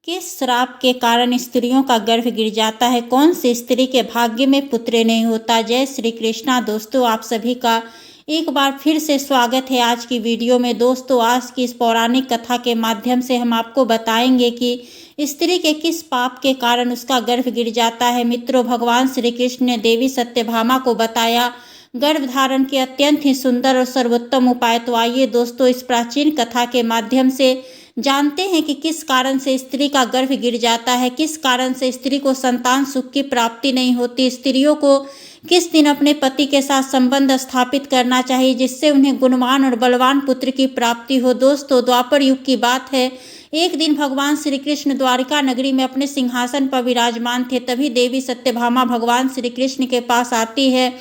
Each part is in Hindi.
किस श्राप के कारण स्त्रियों का गर्भ गिर जाता है? कौन सी स्त्री के भाग्य में पुत्र नहीं होता? जय श्री कृष्णा। दोस्तों, आप सभी का एक बार फिर से स्वागत है आज की वीडियो में। दोस्तों, आज की इस पौराणिक कथा के माध्यम से हम आपको बताएंगे कि स्त्री के किस पाप के कारण उसका गर्भ गिर जाता है। मित्रों, भगवान श्री कृष्ण ने देवी सत्यभामा को बताया गर्भ धारण के अत्यंत ही सुंदर और सर्वोत्तम उपाय। तो आइए दोस्तों, इस प्राचीन कथा के माध्यम से जानते हैं कि किस कारण से स्त्री का गर्भ गिर जाता है, किस कारण से स्त्री को संतान सुख की प्राप्ति नहीं होती, स्त्रियों को किस दिन अपने पति के साथ संबंध स्थापित करना चाहिए जिससे उन्हें गुणवान और बलवान पुत्र की प्राप्ति हो। दोस्तों, द्वापर युग की बात है। एक दिन भगवान श्री कृष्ण द्वारिका नगरी में अपने सिंहासन पर विराजमान थे। तभी देवी सत्यभामा भगवान श्री कृष्ण के पास आती है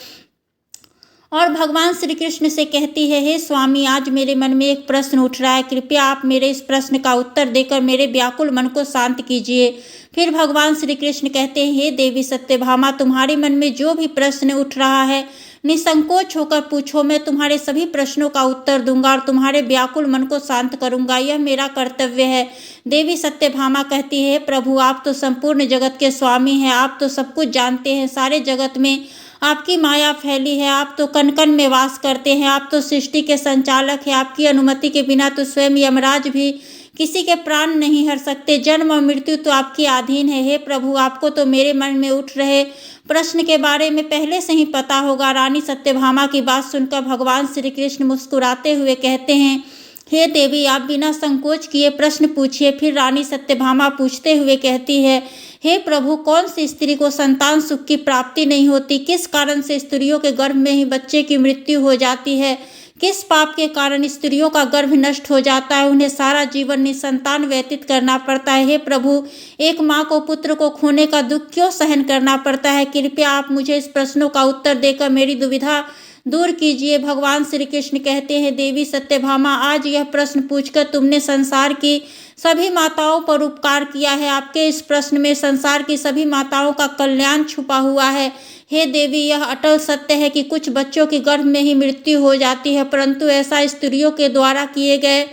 और भगवान श्री कृष्ण से कहती है, हे स्वामी, आज मेरे मन में एक प्रश्न उठ रहा है, कृपया आप मेरे इस प्रश्न का उत्तर देकर मेरे व्याकुल मन को शांत कीजिए। फिर भगवान श्री कृष्ण कहते हैं, हे देवी सत्यभामा, तुम्हारे मन में जो भी प्रश्न उठ रहा है निसंकोच होकर पूछो। मैं तुम्हारे सभी प्रश्नों का उत्तर दूंगा और तुम्हारे व्याकुल मन को शांत करूंगा, यह मेरा कर्तव्य है। देवी सत्यभामा कहती है, प्रभु, आप तो संपूर्ण जगत के स्वामी हैं, आप तो सब कुछ जानते हैं, सारे जगत में आपकी माया फैली है, आप तो कण कण में वास करते हैं, आप तो सृष्टि के संचालक हैं, आपकी अनुमति के बिना तो स्वयं यमराज भी किसी के प्राण नहीं हर सकते, जन्म और मृत्यु तो आपके अधीन है। हे प्रभु, आपको तो मेरे मन में उठ रहे प्रश्न के बारे में पहले से ही पता होगा। रानी सत्यभामा की बात सुनकर भगवान श्री कृष्ण मुस्कुराते हुए कहते हैं, हे देवी, आप बिना संकोच किए प्रश्न पूछिए। फिर रानी सत्यभामा पूछते हुए कहती है, हे प्रभु, कौन सी स्त्री को संतान सुख की प्राप्ति नहीं होती? किस कारण से स्त्रियों के गर्भ में ही बच्चे की मृत्यु हो जाती है? किस पाप के कारण स्त्रियों का गर्भ नष्ट हो जाता है, उन्हें सारा जीवन निसंतान व्यतीत करना पड़ता है? हे प्रभु, एक माँ को पुत्र को खोने का दुख क्यों सहन करना पड़ता है? कृपया आप मुझे इस प्रश्नों का उत्तर देकर मेरी दुविधा दूर कीजिए। भगवान श्री कृष्ण कहते हैं, देवी सत्यभामा, आज यह प्रश्न पूछकर तुमने संसार की सभी माताओं पर उपकार किया है। आपके इस प्रश्न में संसार की सभी माताओं का कल्याण छुपा हुआ है। हे देवी, यह अटल सत्य है कि कुछ बच्चों की गर्भ में ही मृत्यु हो जाती है, परंतु ऐसा स्त्रियों के द्वारा किए गए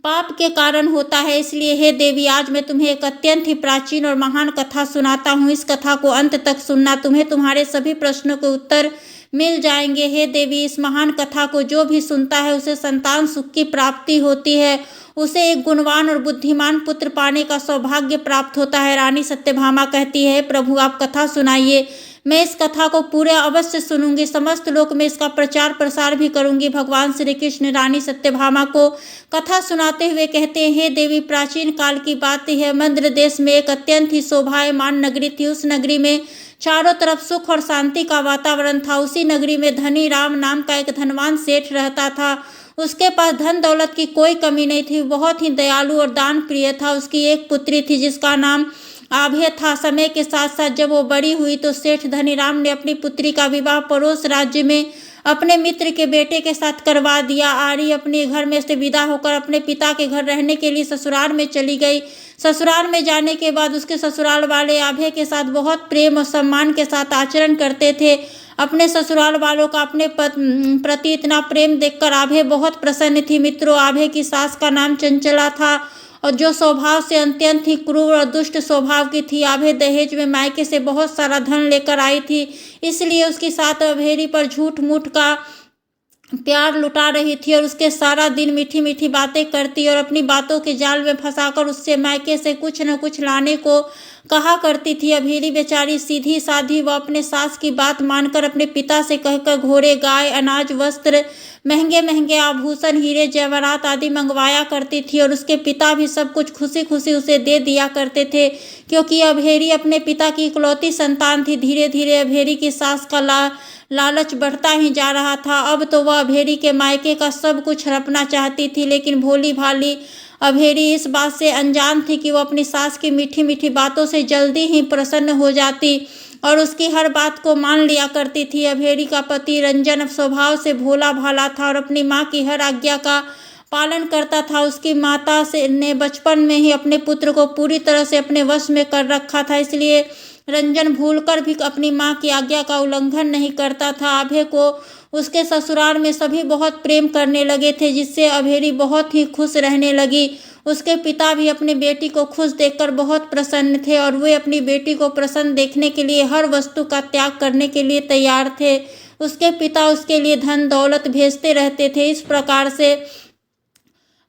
पाप के कारण होता है। इसलिए हे देवी, आज मैं तुम्हें एक अत्यंत ही प्राचीन और महान कथा सुनाता हूँ। इस कथा को अंत तक सुनना, तुम्हें तुम्हारे सभी प्रश्नों के उत्तर मिल जाएंगे। हे देवी, इस महान कथा को जो भी सुनता है उसे संतान सुख की प्राप्ति होती है, उसे एक गुणवान और बुद्धिमान पुत्र पाने का सौभाग्य प्राप्त होता है। रानी सत्यभामा कहती है, प्रभु, आप कथा सुनाइए, मैं इस कथा को पूरे अवश्य सुनूंगी, समस्त लोक में इसका प्रचार प्रसार भी करूंगी। भगवान श्री कृष्ण रानी सत्यभामा को कथा सुनाते हुए कहते हैं, हे देवी, प्राचीन काल की बात है, मद्र देश में एक अत्यंत ही शोभायमान नगरी थी। उस नगरी में चारों तरफ सुख और शांति का वातावरण था। उसी नगरी में धनी राम नाम का एक धनवान सेठ रहता था। उसके पास धन दौलत की कोई कमी नहीं थी, बहुत ही दयालु और दान प्रिय था। उसकी एक पुत्री थी जिसका नाम आभे था। समय के साथ साथ जब वो बड़ी हुई तो सेठ धनीराम ने अपनी पुत्री का विवाह पड़ोस राज्य में अपने मित्र के बेटे के साथ करवा दिया। आरी अपने घर में से विदा होकर अपने पिता के घर रहने के लिए ससुराल में चली गई। ससुराल में जाने के बाद उसके ससुराल वाले आभे के साथ बहुत प्रेम और सम्मान के साथ आचरण करते थे। अपने ससुराल वालों का अपने प्रति इतना प्रेम देखकर आभे बहुत प्रसन्न थी। मित्रों, आभे की सास का नाम चंचला था और जो स्वभाव से अत्यंत ही क्रूर और दुष्ट स्वभाव की थी। आभे दहेज में मायके से बहुत सारा धन लेकर आई थी, इसलिए उसकी सास अभेरी पर झूठ मूठ का प्यार लुटा रही थी और उसके सारा दिन मीठी मीठी बातें करती और अपनी बातों के जाल में फंसाकर उससे मायके से कुछ न कुछ लाने को कहा करती थी। अभेरी बेचारी सीधी साधी वह अपने सास की बात मानकर अपने पिता से कहकर घोड़े, गाय, अनाज, वस्त्र, महंगे महंगे आभूषण, हीरे जेवरात आदि मंगवाया करती थी और उसके पिता भी सब कुछ खुशी खुशी उसे दे दिया करते थे, क्योंकि अभेरी अपने पिता की इकलौती संतान थी। धीरे धीरे अभेरी की सास का लालच बढ़ता ही जा रहा था। अब तो वह अभेरी के मायके का सब कुछ हड़पना चाहती थी, लेकिन भोली भाली अभेरी इस बात से अनजान थी कि वह अपनी सास की मीठी मीठी बातों से जल्दी ही प्रसन्न हो जाती और उसकी हर बात को मान लिया करती थी। अभेरी का पति रंजन स्वभाव से भोला भाला था और अपनी माँ की हर आज्ञा का पालन करता था। उसकी माता ने बचपन में ही अपने पुत्र को पूरी तरह से अपने वश में कर रखा था, इसलिए रंजन भूलकर भी अपनी माँ की आज्ञा का उल्लंघन नहीं करता था। आभे को उसके ससुराल में सभी बहुत प्रेम करने लगे थे, जिससे अभेरी बहुत ही खुश रहने लगी। उसके पिता भी अपनी बेटी को खुश देखकर बहुत प्रसन्न थे और वे अपनी बेटी को प्रसन्न देखने के लिए हर वस्तु का त्याग करने के लिए तैयार थे। उसके पिता उसके लिए धन दौलत भेजते रहते थे। इस प्रकार से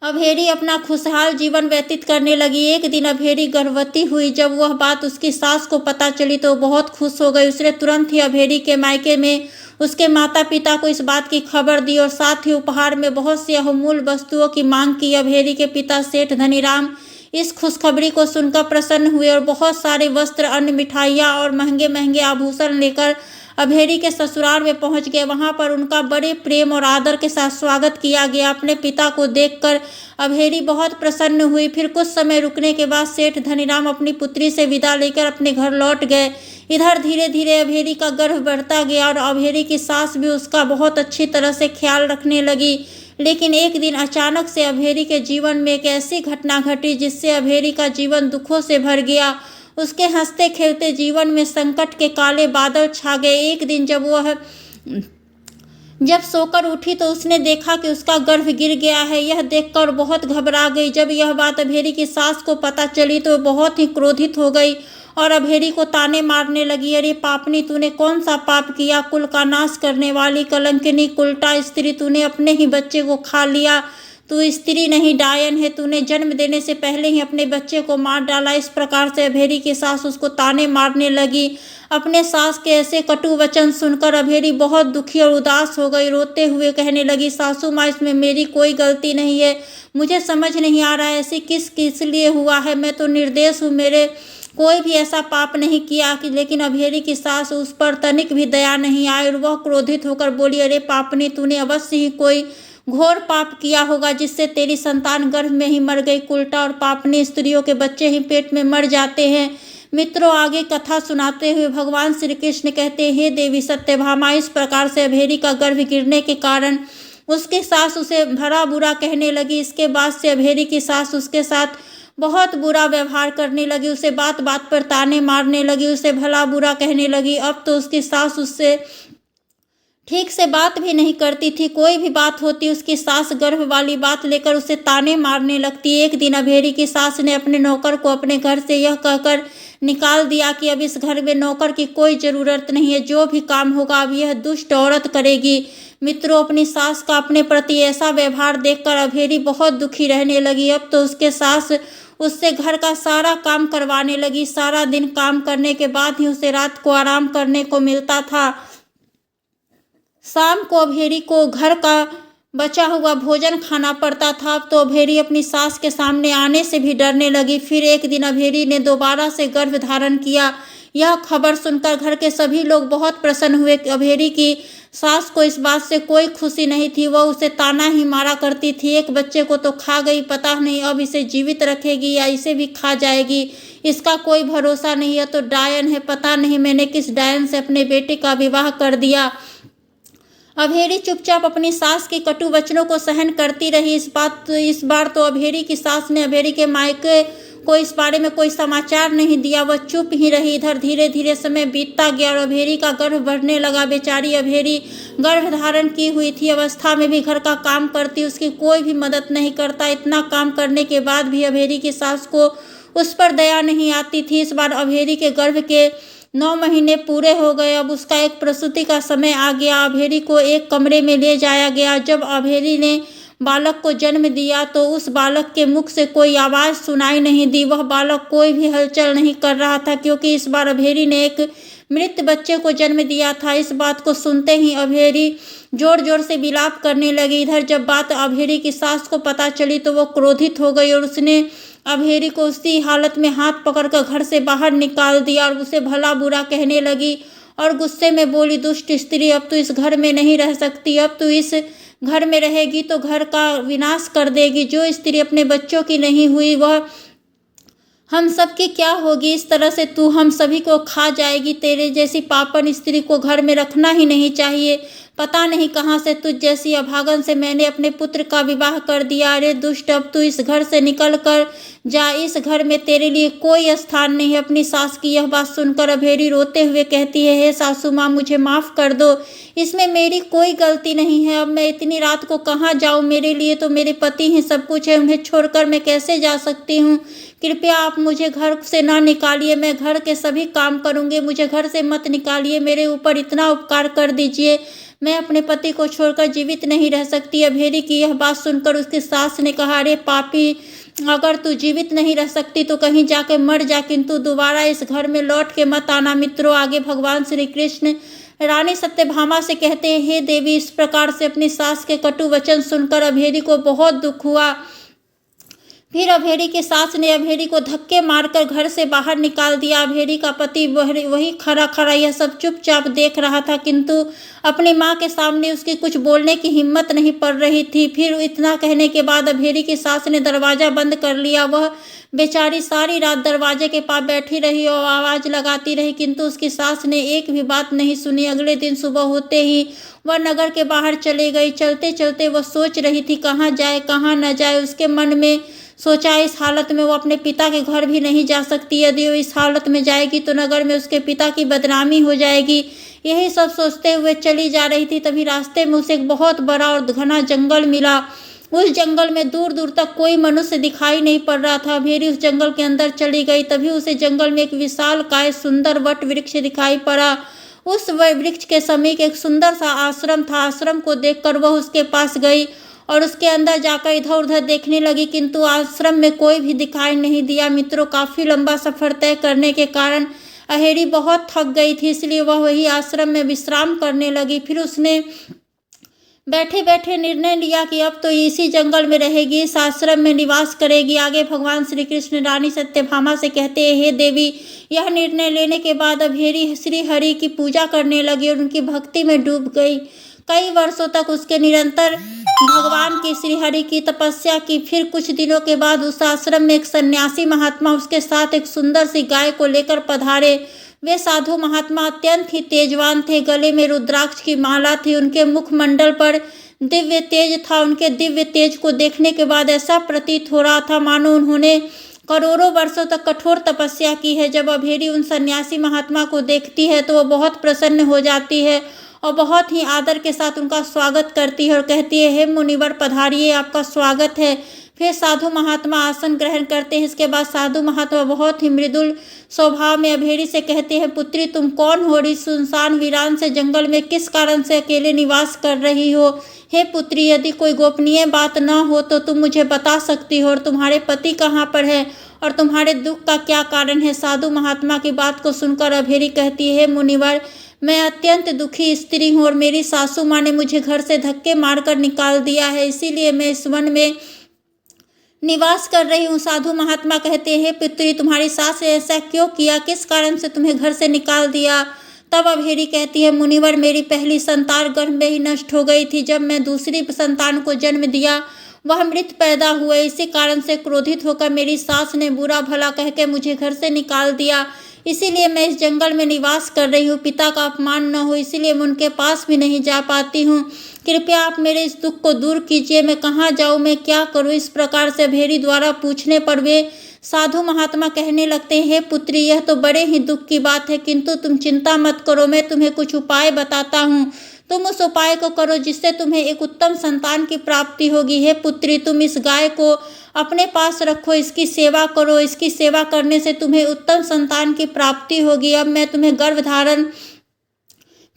अभेरी अपना खुशहाल जीवन व्यतीत करने लगी। एक दिन अभेरी गर्भवती हुई। जब वह बात उसकी सास को पता चली तो बहुत खुश हो गई। उसने तुरंत ही अभेरी के मायके में उसके माता पिता को इस बात की खबर दी और साथ ही उपहार में बहुत सी अमूल्य वस्तुओं की मांग की। अभेरी के पिता सेठ धनीराम इस खुशखबरी को सुनकर प्रसन्न हुए और बहुत सारे वस्त्र, अन्न, मिठाइयाँ और महंगे महंगे आभूषण लेकर अभेरी के ससुराल में पहुंच गए। वहां पर उनका बड़े प्रेम और आदर के साथ स्वागत किया गया। अपने पिता को देखकर अभेरी बहुत प्रसन्न हुई। फिर कुछ समय रुकने के बाद सेठ धनीराम अपनी पुत्री से विदा लेकर अपने घर लौट गए। इधर धीरे धीरे अभेरी का गर्भ बढ़ता गया और अभेरी की सास भी उसका बहुत अच्छी तरह से ख्याल रखने लगी। लेकिन एक दिन अचानक से अभेरी के जीवन में एक ऐसी घटना घटी जिससे अभेरी का जीवन दुखों से भर गया। उसके हंसते खेलते जीवन में संकट के काले बादल छा गए। एक दिन जब सोकर उठी तो उसने देखा कि उसका गर्भ गिर गया है। यह देखकर बहुत घबरा गई। जब यह बात अभेरी की सास को पता चली तो बहुत ही क्रोधित हो गई और अभेरी को ताने मारने लगी। अरे पापनी, तूने कौन सा पाप किया? कुल का नाश करने वाली कलंकिनी, उल्टा स्त्री, तूने अपने ही बच्चे को खा लिया। तू स्त्री नहीं, डायन है। तूने जन्म देने से पहले ही अपने बच्चे को मार डाला। इस प्रकार से अभेरी की सास उसको ताने मारने लगी। अपने सास के ऐसे कटु वचन सुनकर अभेरी बहुत दुखी और उदास हो गई। रोते हुए कहने लगी, सासू माँ, इसमें मेरी कोई गलती नहीं है। मुझे समझ नहीं आ रहा है ऐसे किस लिए हुआ है। मैं तो निर्दोष हूँ, मेरे कोई भी ऐसा पाप नहीं किया कि। लेकिन अभेरी की सास उस पर तनिक भी दया नहीं आई और वह क्रोधित होकर बोली, अरे पापनी, तूने अवश्य ही कोई घोर पाप किया होगा जिससे तेरी संतान गर्भ में ही मर गई। उल्टा और पापनी स्त्रियों के बच्चे ही पेट में मर जाते हैं। मित्रों, आगे कथा सुनाते हुए भगवान श्री कृष्ण कहते हैं, हे देवी सत्यभामा, इस प्रकार से अभेरी का गर्भ गिरने के कारण उसकी सास उसे भला बुरा कहने लगी। इसके बाद से अभेरी की सास उसके साथ बहुत बुरा व्यवहार करने लगी। उसे बात बात पर ताने मारने लगी, उसे भला बुरा कहने लगी। अब तो उसकी सास उससे ठीक से बात भी नहीं करती थी। कोई भी बात होती उसकी सास गर्भ वाली बात लेकर उसे ताने मारने लगती। एक दिन अभेरी की सास ने अपने नौकर को अपने घर से यह कहकर निकाल दिया कि अब इस घर में नौकर की कोई ज़रूरत नहीं है। जो भी काम होगा अब यह दुष्ट औरत करेगी। मित्रों, अपनी सास का अपने प्रति ऐसा व्यवहार देखकर अभेरी बहुत दुखी रहने लगी। अब तो उसके सास उससे घर का सारा काम करवाने लगी। सारा दिन काम करने के बाद ही उसे रात को आराम करने को मिलता था। शाम को अभेरी को घर का बचा हुआ भोजन खाना पड़ता था। अब तो अभेरी अपनी सास के सामने आने से भी डरने लगी। फिर एक दिन अभेरी ने दोबारा से गर्भ धारण किया। यह खबर सुनकर घर के सभी लोग बहुत प्रसन्न हुए। अभेरी की सास को इस बात से कोई खुशी नहीं थी। वह उसे ताना ही मारा करती थी, एक बच्चे को तो खा गई, पता नहीं अब इसे जीवित रखेगी या इसे भी खा जाएगी। इसका कोई भरोसा नहीं है, तो डायन है। पता नहीं मैंने किस डायन से अपने बेटे का विवाह कर दिया। अभेरी चुपचाप अपनी सास के कटु वचनों को सहन करती रही। इस बार तो अभेरी की सास ने अभेरी के मायके को इस बारे में कोई समाचार नहीं दिया। वह चुप ही रही। इधर धीरे धीरे समय बीतता गया और अभेरी का गर्भ बढ़ने लगा। बेचारी अभेरी गर्भ धारण की हुई थी अवस्था में भी घर का काम करती, उसकी कोई भी मदद नहीं करता। इतना काम करने के बाद भी अभेरी की सास को उस पर दया नहीं आती थी। इस बार अभेरी के गर्भ के 9 महीने पूरे हो गए। अब उसका एक प्रसूति का समय आ गया। अभेरी को एक कमरे में ले जाया गया। जब अभेरी ने बालक को जन्म दिया तो उस बालक के मुख से कोई आवाज़ सुनाई नहीं दी। वह बालक कोई भी हलचल नहीं कर रहा था, क्योंकि इस बार अभेरी ने एक मृत बच्चे को जन्म दिया था। इस बात को सुनते ही अभेरी जोर जोर से विलाप करने लगी। इधर जब बात अभेरी की सास को पता चली तो वो क्रोधित हो गई और उसने अभेरी को उसी हालत में हाथ पकड़कर घर से बाहर निकाल दिया और उसे भला बुरा कहने लगी और गुस्से में बोली, दुष्ट स्त्री, अब तू इस घर में नहीं रह सकती। अब तू इस घर में रहेगी तो घर का विनाश कर देगी। जो स्त्री अपने बच्चों की नहीं हुई वह हम सब की क्या होगी? इस तरह से तू हम सभी को खा जाएगी। तेरे जैसी पापन स्त्री को घर में रखना ही नहीं चाहिए। पता नहीं कहाँ से तुझ जैसी अभागन से मैंने अपने पुत्र का विवाह कर दिया। अरे दुष्ट, अब तू इस घर से निकल कर जा, इस घर में तेरे लिए कोई स्थान नहीं है। अपनी सास की यह बात सुनकर अभेरी रोते हुए कहती है, हे सासू माँ, मुझे माफ़ कर दो, इसमें मेरी कोई गलती नहीं है। अब मैं इतनी रात को कहाँ जाऊँ? मेरे लिए तो मेरे पति ही सब कुछ है, उन्हें छोड़कर मैं कैसे जा सकती हूँ? कृपया आप मुझे घर से ना निकालिए, मैं घर के सभी काम करूँगी, मुझे घर से मत निकालिए, मेरे ऊपर इतना उपकार कर दीजिए, मैं अपने पति को छोड़कर जीवित नहीं रह सकती। अभेरी की यह बात सुनकर उसकी सास ने कहा, अरे पापी, अगर तू जीवित नहीं रह सकती तो कहीं जाके मर जा, किंतु दोबारा इस घर में लौट के मत आना। मित्रों, आगे भगवान श्री कृष्ण रानी सत्यभामा से कहते हैं, हे देवी, इस प्रकार से अपनी सास के कटु वचन सुनकर अभेरी को बहुत दुख हुआ। फिर अभेरी की सास ने अभेरी को धक्के मारकर घर से बाहर निकाल दिया। अभेरी का पति वही खड़ा खड़ा यह सब चुपचाप देख रहा था, किंतु अपनी माँ के सामने उसकी कुछ बोलने की हिम्मत नहीं पड़ रही थी। फिर इतना कहने के बाद अभेरी की सास ने दरवाज़ा बंद कर लिया। वह बेचारी सारी रात दरवाजे के पास बैठी रही और आवाज़ लगाती रही, किंतु उसकी सास ने एक भी बात नहीं सुनी। अगले दिन सुबह होते ही वह नगर के बाहर चली गई। चलते चलते वह सोच रही थी कहाँ जाए कहाँ न जाए। उसके मन में सोचा, इस हालत में वो अपने पिता के घर भी नहीं जा सकती। यदि वो इस हालत में जाएगी तो नगर में उसके पिता की बदनामी हो जाएगी। यही सब सोचते हुए चली जा रही थी, तभी रास्ते में उसे एक बहुत बड़ा और घना जंगल मिला। उस जंगल में दूर दूर तक कोई मनुष्य दिखाई नहीं पड़ रहा था। अभेरी उस जंगल के अंदर चली गई, तभी उसे जंगल में एक विशालकाय सुंदर वट वृक्ष दिखाई पड़ा। उस वृक्ष के समीप एक सुंदर सा आश्रम था। आश्रम को देखकर वह उसके पास गई और उसके अंदर जाकर इधर उधर देखने लगी, किंतु आश्रम में कोई भी दिखाई नहीं दिया। मित्रों, काफ़ी लंबा सफ़र तय करने के कारण अहेरी बहुत थक गई थी, इसलिए वह वही आश्रम में विश्राम करने लगी। फिर उसने बैठे बैठे निर्णय लिया कि अब तो इसी जंगल में रहेगी, इस आश्रम में निवास करेगी। आगे भगवान श्री कृष्ण रानी सत्यभामा से कहते हैं, हे देवी, यह निर्णय लेने के बाद अभेरी श्री हरि की पूजा करने लगी और उनकी भक्ति में डूब गई। कई वर्षों तक उसके निरंतर भगवान की श्री हरि की तपस्या की। फिर कुछ दिनों के बाद उस आश्रम में एक सन्यासी महात्मा उसके साथ एक सुंदर सी गाय को लेकर पधारे। वे साधु महात्मा अत्यंत ही तेजवान थे, गले में रुद्राक्ष की माला थी, उनके मुखमंडल पर दिव्य तेज था। उनके दिव्य तेज को देखने के बाद ऐसा प्रतीत हो रहा था मानो उन्होंने करोड़ों वर्षों तक कठोर तपस्या की है। जब अभेरी उन सन्यासी महात्मा को देखती है तो वह बहुत प्रसन्न हो जाती है और बहुत ही आदर के साथ उनका स्वागत करती है और कहती है, हे मुनिवर पधारिए, आपका स्वागत है। फिर साधु महात्मा आसन ग्रहण करते हैं। इसके बाद साधु महात्मा बहुत ही मृदुल स्वभाव में अभेरी से कहते हैं, पुत्री, तुम कौन हो? इस सुनसान वीरान से जंगल में किस कारण से अकेले निवास कर रही हो? हे पुत्री, यदि कोई गोपनीय बात न हो तो तुम मुझे बता सकती हो, और तुम्हारे पति कहाँ पर है और तुम्हारे दुख का क्या कारण है? साधु महात्मा की बात को सुनकर अभेरी कहती है, मुनिवर, मैं अत्यंत दुखी स्त्री हूँ और मेरी सासू माँ ने मुझे घर से धक्के मारकर निकाल दिया है, इसीलिए मैं इस वन में निवास कर रही हूँ। साधु महात्मा कहते हैं, पुत्री, तुम्हारी सास ने ऐसा क्यों किया? किस कारण से तुम्हें घर से निकाल दिया? तब अभेरी कहती है, मुनिवर, मेरी पहली संतान गर्भ में ही नष्ट हो गई थी। जब मैं दूसरी संतान को जन्म दिया वह मृत पैदा हुए। इसी कारण से क्रोधित होकर मेरी सास ने बुरा भला कह के मुझे घर से निकाल दिया, इसीलिए मैं इस जंगल में निवास कर रही हूँ। पिता का अपमान न हो इसलिए मैं उनके पास भी नहीं जा पाती हूँ। कृपया आप मेरे इस दुख को दूर कीजिए। मैं कहाँ जाऊँ, मैं क्या करूँ? इस प्रकार से अभेरी द्वारा पूछने पर वे साधु महात्मा कहने लगते हैं, हे पुत्री, यह तो बड़े ही दुख की बात है, किंतु तुम चिंता मत करो, मैं तुम्हें कुछ उपाय बताता हूँ। तुम उस उपाय को करो जिससे तुम्हें एक उत्तम संतान की प्राप्ति होगी। हे पुत्री, तुम इस गाय को अपने पास रखो, इसकी सेवा करो, इसकी सेवा करने से तुम्हें उत्तम संतान की प्राप्ति होगी। अब मैं तुम्हें गर्भधारण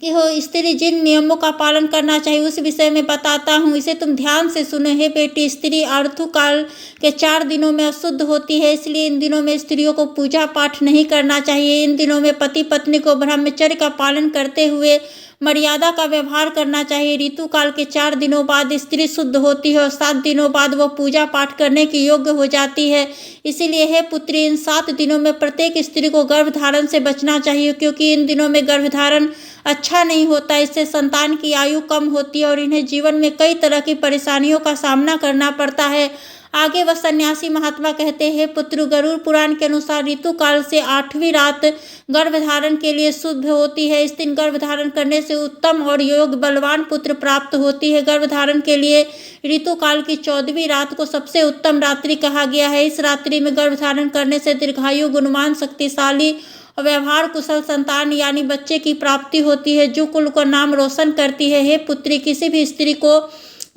कि हो स्त्री जिन नियमों का पालन करना चाहिए उस विषय में बताता हूँ, इसे तुम ध्यान से सुनो। हे बेटी, स्त्री ऋतुकाल के 4 दिनों में अशुद्ध होती है, इसलिए इन दिनों में स्त्रियों को पूजा पाठ नहीं करना चाहिए। इन दिनों में पति पत्नी को ब्रह्मचर्य का पालन करते हुए मर्यादा का व्यवहार करना चाहिए। ऋतुकाल के 4 दिनों बाद स्त्री शुद्ध होती है और 7 दिनों बाद वह पूजा पाठ करने की योग्य हो जाती है। इसीलिए हे पुत्री, इन 7 दिनों में प्रत्येक स्त्री को गर्भधारण से बचना चाहिए, क्योंकि इन दिनों में गर्भधारण अच्छा नहीं होता। इससे संतान की आयु कम होती है और इन्हें जीवन में कई तरह की परेशानियों का सामना करना पड़ता है। आगे वह सन्यासी महात्मा कहते हैं, पुत्र, गरुड़ पुराण के अनुसार ऋतु काल से 8वीं रात गर्भधारण के लिए शुभ होती है। इस दिन गर्भधारण करने से उत्तम और योग बलवान पुत्र प्राप्त होती है। गर्भधारण के लिए ऋतु काल की 14वीं रात को सबसे उत्तम रात्रि कहा गया है। इस रात्रि में गर्भधारण करने से दीर्घायु, गुणवान, शक्तिशाली और व्यवहार कुशल संतान यानी बच्चे की प्राप्ति होती है, जो कुल का नाम रोशन करती है। हे पुत्री, किसी भी स्त्री को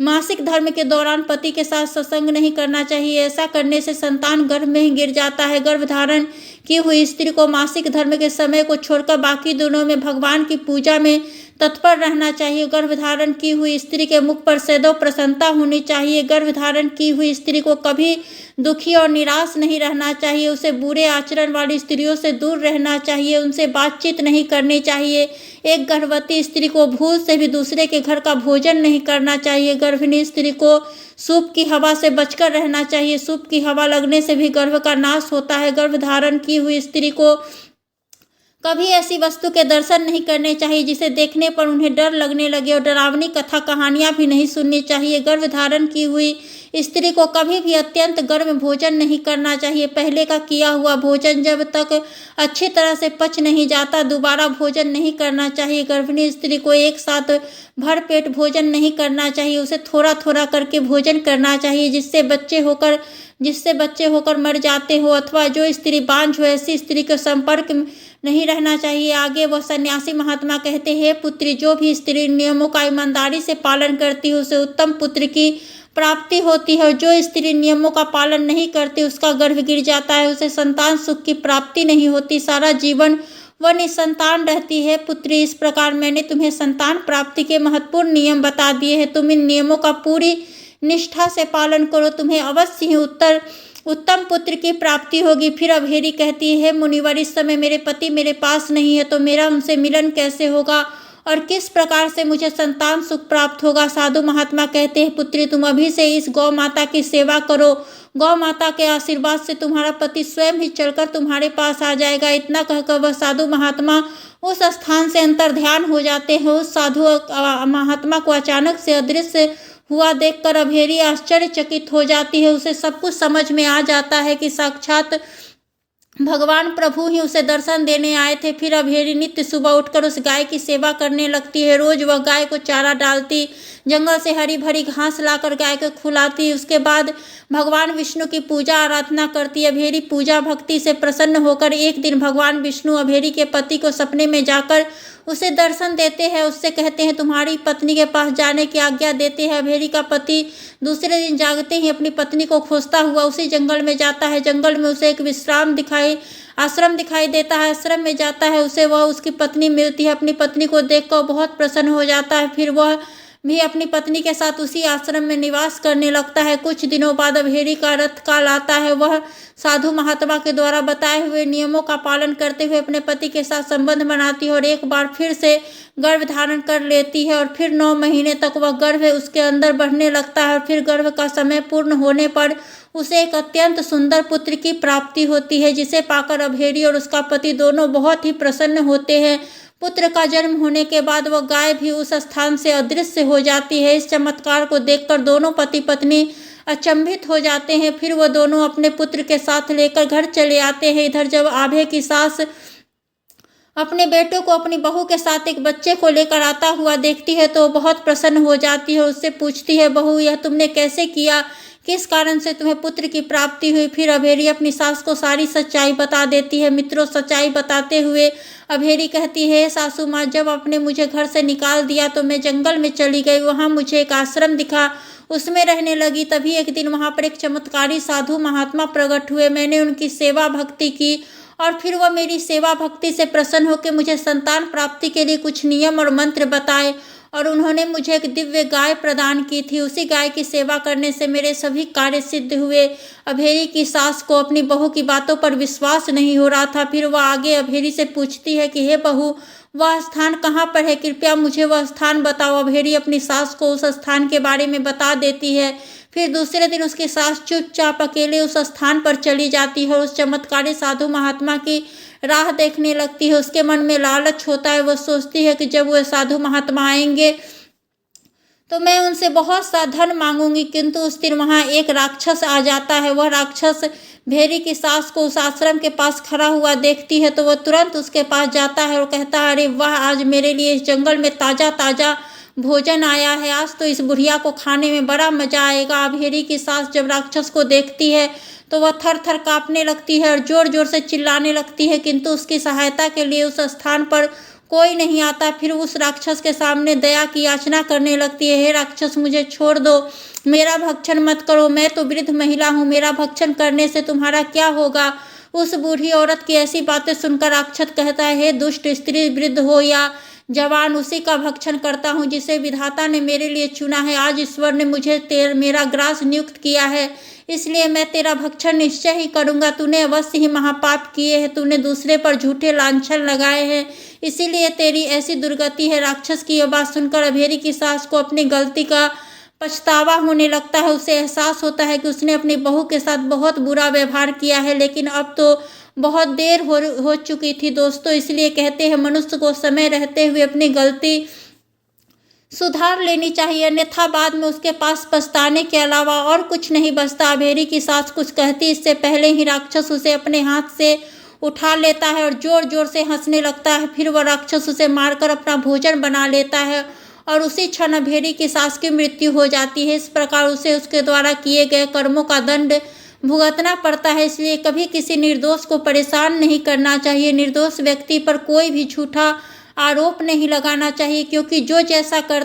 मासिक धर्म के दौरान पति के साथ सत्संग नहीं करना चाहिए। ऐसा करने से संतान गर्भ में ही गिर जाता है। गर्भधारण की हुई स्त्री को मासिक धर्म के समय को छोड़कर बाकी दिनों में भगवान की पूजा में तत्पर रहना चाहिए। गर्भधारण की हुई स्त्री के मुख पर सदैव प्रसन्नता होनी चाहिए। गर्भधारण की हुई स्त्री को कभी दुखी और निराश नहीं रहना चाहिए। उसे बुरे आचरण वाली स्त्रियों से दूर रहना चाहिए। उनसे बातचीत नहीं करनी चाहिए। एक गर्भवती स्त्री को भूल से भी दूसरे के घर का भोजन नहीं करना चाहिए। गर्भिणी स्त्री को सूप की हवा से बचकर रहना चाहिए। सूप की हवा लगने से भी गर्भ का नाश होता है। गर्भधारण की हुई स्त्री को कभी ऐसी वस्तु के दर्शन नहीं करने चाहिए जिसे देखने पर उन्हें डर लगने लगे, और डरावनी कथा कहानियां भी नहीं सुननी चाहिए। गर्भधारण की हुई स्त्री को कभी भी अत्यंत गर्म भोजन नहीं करना चाहिए। पहले का किया हुआ भोजन जब तक अच्छी तरह से पच नहीं जाता, दोबारा भोजन नहीं करना चाहिए। गर्भिणी स्त्री को एक साथ भरपेट भोजन नहीं करना चाहिए। उसे थोड़ा थोड़ा करके भोजन करना चाहिए, जिससे बच्चे होकर मर जाते हो, अथवा जो स्त्री बांझ हो, ऐसी स्त्री के संपर्क नहीं रहना चाहिए। आगे वह सन्यासी महात्मा कहते हैं, पुत्री, जो भी स्त्री नियमों का ईमानदारी से पालन करती है उसे उत्तम पुत्र की प्राप्ति होती है, और जो स्त्री नियमों का पालन नहीं करती उसका गर्भ गिर जाता है, उसे संतान सुख की प्राप्ति नहीं होती, सारा जीवन वह निसंतान रहती है। पुत्री, इस प्रकार मैंने तुम्हें संतान प्राप्ति के महत्वपूर्ण नियम बता दिए हैं। तुम इन नियमों का पूरी निष्ठा से पालन करो, तुम्हें अवश्य ही उत्तम पुत्र की प्राप्ति होगी। फिर अभेरी कहती है, मुनिवर, इस समय मेरे पति मेरे पास नहीं है, तो मेरा उनसे मिलन कैसे होगा और किस प्रकार से मुझे संतान सुख प्राप्त होगा? साधु महात्मा कहते हैं, पुत्री, तुम अभी से इस गौ माता की सेवा करो। गौ माता के आशीर्वाद से तुम्हारा पति स्वयं ही चलकर तुम्हारे पास आ जाएगा। इतना कहकर वह साधु महात्मा उस स्थान से अंतर्ध्यान हो जाते हैं। उस साधु महात्मा को अचानक से अदृश्य हुआ देखकर अभेरी आश्चर्यचकित हो जाती है। उसे सब कुछ समझ में आ जाता है कि साक्षात भगवान प्रभु ही उसे दर्शन देने आए थे। फिर अभेरी नित्य सुबह उठकर उस गाय की सेवा करने लगती है। रोज वह गाय को चारा डालती, जंगल से हरी भरी घास लाकर गाय को खिलाती। उसके बाद भगवान विष्णु की पूजा आराधना करती। अभेरी पूजा भक्ति से प्रसन्न होकर एक दिन भगवान विष्णु अभेरी के पति को सपने में जाकर उसे दर्शन देते हैं। उससे कहते हैं, तुम्हारी पत्नी के पास जाने की आज्ञा देते हैं। अभेरी का पति दूसरे दिन जागते ही अपनी पत्नी को खोजता हुआ उसी जंगल में जाता है। जंगल में उसे एक आश्रम दिखाई देता है। आश्रम में जाता है, उसे वह उसकी पत्नी मिलती है। अपनी पत्नी को देखकर बहुत प्रसन्न हो जाता है। फिर वह भी अपनी पत्नी के साथ उसी आश्रम में निवास करने लगता है। कुछ दिनों बाद अभेरी का रथ काल आता है। वह साधु महात्मा के द्वारा बताए हुए नियमों का पालन करते हुए अपने पति के साथ संबंध बनाती है और एक बार फिर से गर्भ धारण कर लेती है, और फिर 9 महीने तक वह गर्भ उसके अंदर बढ़ने लगता है। और फिर गर्भ का समय पूर्ण होने पर उसे एक अत्यंत सुंदर पुत्र की प्राप्ति होती है, जिसे पाकर अभेरी और उसका पति दोनों बहुत ही प्रसन्न होते हैं। पुत्र का जन्म होने के बाद वह गाय भी उस स्थान से अदृश्य हो जाती है। इस चमत्कार को देखकर दोनों पति पत्नी अचंभित हो जाते हैं। फिर वह दोनों अपने पुत्र के साथ लेकर घर चले आते हैं। इधर जब आभे की सास अपने बेटों को अपनी बहू के साथ एक बच्चे को लेकर आता हुआ देखती है तो बहुत प्रसन्न हो जाती है। उससे पूछती है, बहू, यह तुमने कैसे किया? किस कारण से तुम्हें पुत्र की प्राप्ति हुई? फिर अभेरी अपनी सास को सारी सच्चाई बता देती है। मित्रों, सच्चाई बताते हुए अभेरी कहती है, सासू माँ, जब आपने मुझे घर से निकाल दिया तो मैं जंगल में चली गई। वहाँ मुझे एक आश्रम दिखा, उसमें रहने लगी। तभी एक दिन वहाँ पर एक चमत्कारी साधु महात्मा प्रकट हुए। मैंने उनकी सेवा भक्ति की और फिर वह मेरी सेवा भक्ति से प्रसन्न होकर मुझे संतान प्राप्ति के लिए कुछ नियम और मंत्र बताए, और उन्होंने मुझे एक दिव्य गाय प्रदान की थी। उसी गाय की सेवा करने से मेरे सभी कार्य सिद्ध हुए। अभेरी की सास को अपनी बहू की बातों पर विश्वास नहीं हो रहा था। फिर वह आगे अभेरी से पूछती है कि हे बहू, वह स्थान कहाँ पर है? कृपया मुझे वह स्थान बताओ। अभेरी अपनी सास को उस स्थान के बारे में बता देती है। फिर दूसरे दिन उसकी सास चुपचाप अकेले उस स्थान पर चली जाती है और उस चमत्कारी साधु महात्मा की राह देखने लगती है। उसके मन में लालच होता है। वह सोचती है कि जब वह साधु महात्मा आएंगे तो मैं उनसे बहुत सा धन मांगूंगी। किंतु उस दिन वहाँ एक राक्षस आ जाता है। वह राक्षस भेड़ी की सास को उस आश्रम के पास खड़ा हुआ देखती है तो वह तुरंत उसके पास जाता है और कहता है, अरे वाह, आज मेरे लिए इस जंगल में ताज़ा ताज़ा भोजन आया है, आज तो इस बुढ़िया को खाने में बड़ा मजा आएगा। भेड़ी की सास जब राक्षस को देखती है तो वह थर थर काँपने लगती है और जोर जोर से चिल्लाने लगती है, किंतु उसकी सहायता के लिए उस स्थान पर कोई नहीं आता। फिर उस राक्षस के सामने दया की याचना करने लगती है, हे राक्षस, मुझे छोड़ दो, मेरा भक्षण मत करो, मैं तो वृद्ध महिला हूँ, मेरा भक्षण करने से तुम्हारा क्या होगा। उस बूढ़ी औरत की ऐसी बातें सुनकर राक्षस कहता है, हे दुष्ट स्त्री, वृद्ध हो या जवान, उसी का भक्षण करता हूँ जिसे विधाता ने मेरे लिए चुना है। आज ईश्वर ने मुझे मेरा ग्रास नियुक्त किया है, इसलिए मैं तेरा भक्षण निश्चय ही करूँगा। तूने अवश्य ही महापाप किए हैं, तूने दूसरे पर झूठे लांछन लगाए हैं, इसीलिए तेरी ऐसी दुर्गति है। राक्षस की यह बात सुनकर भेड़ी की सास को अपनी गलती का पछतावा होने लगता है। उसे एहसास होता है कि उसने अपनी बहू के साथ बहुत बुरा व्यवहार किया है, लेकिन अब तो बहुत देर हो चुकी थी दोस्तों। इसलिए कहते हैं मनुष्य को समय रहते हुए अपनी गलती सुधार लेनी चाहिए, अन्यथा बाद में उसके पास पछताने के अलावा और कुछ नहीं बचता। भेड़ी की सास कुछ कहती इससे पहले ही राक्षस उसे अपने हाथ से उठा लेता है और जोर जोर से हंसने लगता है। फिर वह राक्षस उसे मारकर अपना भोजन बना लेता है और उसी क्षण भेड़ी की सास की मृत्यु हो जाती है। इस प्रकार उसे उसके द्वारा किए गए कर्मों का दंड भुगतना पड़ता है। इसलिए कभी किसी निर्दोष को परेशान नहीं करना चाहिए, निर्दोष व्यक्ति पर कोई भी झूठा आरोप नहीं लगाना चाहिए, क्योंकि जो जैसा करता